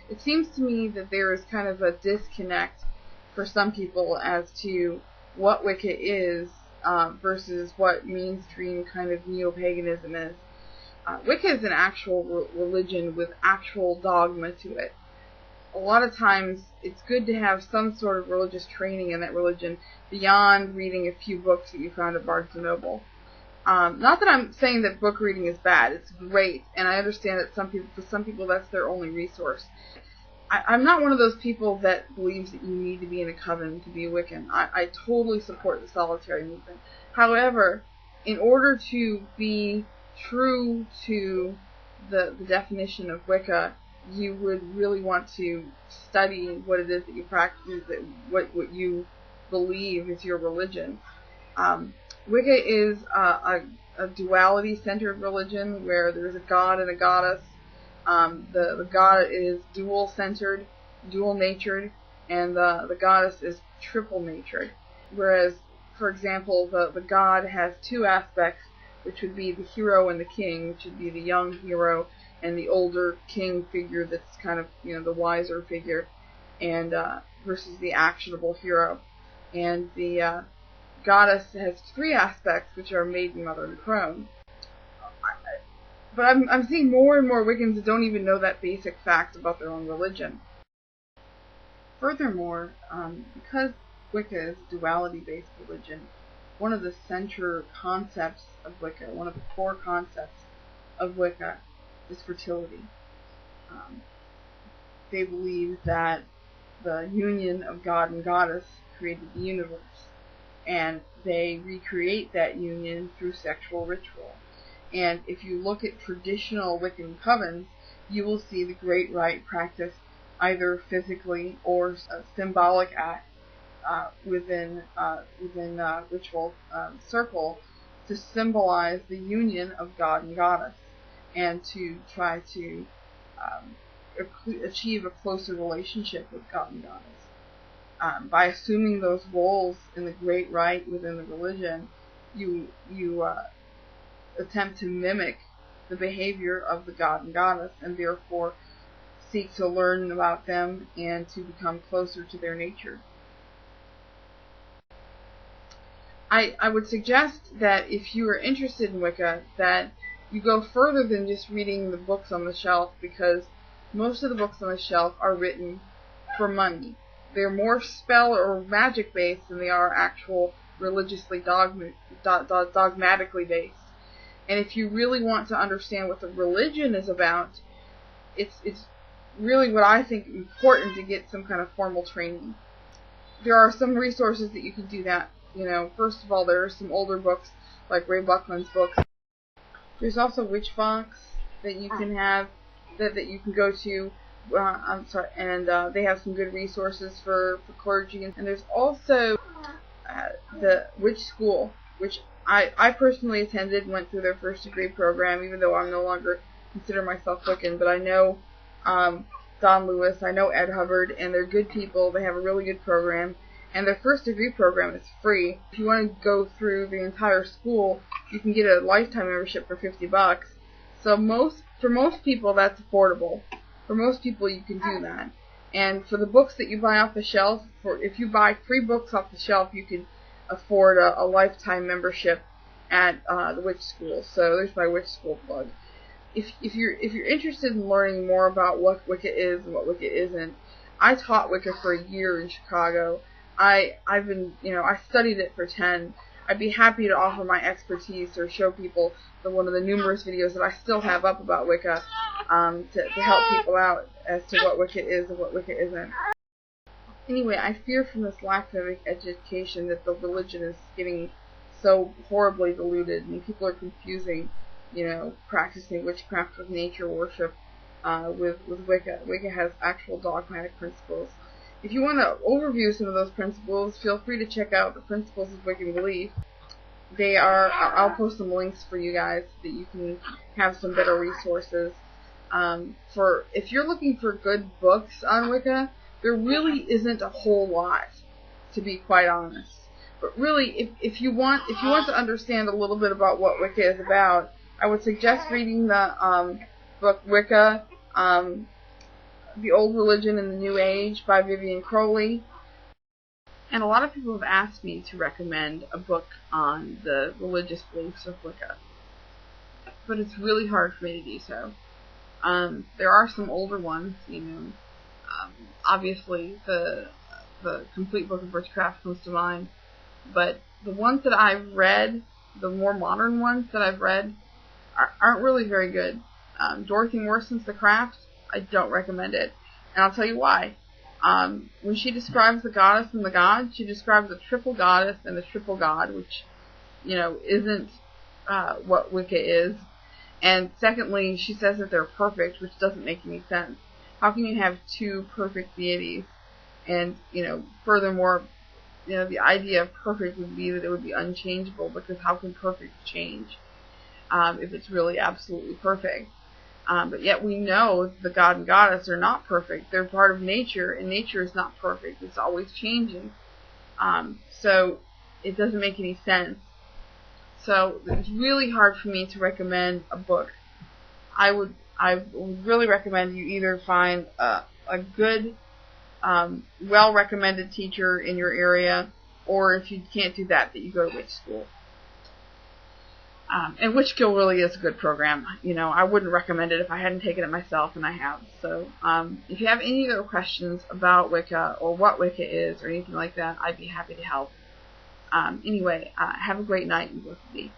It seems to me that there is kind of a disconnect for some people as to what Wicca is versus what mainstream kind of neo-paganism is. Wicca is an actual religion with actual dogma to it. A lot of times it's good to have some sort of religious training in that religion beyond reading a few books that you found at Barnes & Noble. Not that I'm saying that book reading is bad. It's great, and I understand that for some people that's their only resource. I'm not one of those people that believes that you need to be in a coven to be a Wiccan. I totally support the solitary movement. However, in order to be true to the definition of Wicca, you would really want to study what it is that you practice, what you believe is your religion. Wicca is a duality-centered religion where there's a god and a goddess. The god is dual-centered, dual-natured, and the goddess is triple-natured. Whereas, for example, the god has two aspects, which would be the hero and the king, which would be the young hero and the older king figure that's kind of, the wiser figure, and versus the actionable hero. And the goddess has three aspects, which are maiden, mother, and crone. But I'm seeing more and more Wiccans that don't even know that basic fact about their own religion. Furthermore, because Wicca is a duality-based religion, one of the central concepts of Wicca, one of the core concepts of Wicca, is fertility. They believe that the union of God and goddess created the universe, and they recreate that union through sexual ritual. And if you look at traditional Wiccan covens, you will see the Great Rite practiced either physically or a symbolic act within ritual circle to symbolize the union of God and goddess, and to try to achieve a closer relationship with God and goddess. By assuming those roles in the Great Rite within the religion, you attempt to mimic the behavior of the god and goddess, and therefore seek to learn about them and to become closer to their nature. I would suggest that if you are interested in Wicca, that you go further than just reading the books on the shelf, because most of the books on the shelf are written for money. They're more spell or magic based than they are actual religiously dogmatically based. And if you really want to understand what the religion is about, it's really what I think important to get some kind of formal training. There are some resources that you can do that. First of all, there are some older books, like Ray Buckland's books. There's also Witchbox that you can have, that you can go to. And they have some good resources for clergy. And there's also the Witch School, which I personally attended and went through their first degree program, even though I'm no longer consider myself Wiccan. But I know Don Lewis, I know Ed Hubbard, and they're good people. They have a really good program. And their first degree program is free. If you want to go through the entire school, you can get a lifetime membership for $50. So for most people, that's affordable. For most people, you can do that. And for the books that you buy off the shelf, if you buy 3 books off the shelf, you can afford a lifetime membership at the Witch School. So there's my Witch School plug. If you're interested in learning more about what Wicca is and what Wicca isn't, I taught Wicca for a year in Chicago. I studied it for 10. I'd be happy to offer my expertise or show people one of the numerous videos that I still have up about Wicca to help people out as to what Wicca is and what Wicca isn't. Anyway, I fear from this lack of education that the religion is getting so horribly diluted, and people are confusing, practicing witchcraft with nature worship with Wicca. Wicca has actual dogmatic principles. If you want to overview some of those principles, feel free to check out the Principles of Wiccan Belief. I'll post some links for you guys so that you can have some better resources. If you're looking for good books on Wicca, there really isn't a whole lot, to be quite honest. But really, if you want to understand a little bit about what Wicca is about, I would suggest reading the book Wicca, The Old Religion and the New Age by Vivian Crowley. And a lot of people have asked me to recommend a book on the religious beliefs of Wicca. But it's really hard for me to do so. There are some older ones, obviously the Complete Book of Witchcraft comes to mind. But the ones that I've read, the more modern ones that I've read, aren't really very good. Dorothy Morson's The Craft, I don't recommend it. And I'll tell you why. When she describes the goddess and the god, she describes a triple goddess and a triple god, which, isn't what Wicca is. And secondly, she says that they're perfect, which doesn't make any sense. How can you have two perfect deities? And, furthermore, the idea of perfect would be that it would be unchangeable, because how can perfect change if it's really absolutely perfect? But yet we know the god and goddess are not perfect. They're part of nature, and nature is not perfect. It's always changing. So it doesn't make any sense. So it's really hard for me to recommend a book. I would really recommend you either find a good, well-recommended teacher in your area, or if you can't do that you go to witch school. And Witch School really is a good program. I wouldn't recommend it if I hadn't taken it myself, and I have. So if you have any other questions about Wicca or what Wicca is or anything like that, I'd be happy to help. Anyway, have a great night, and blessed be.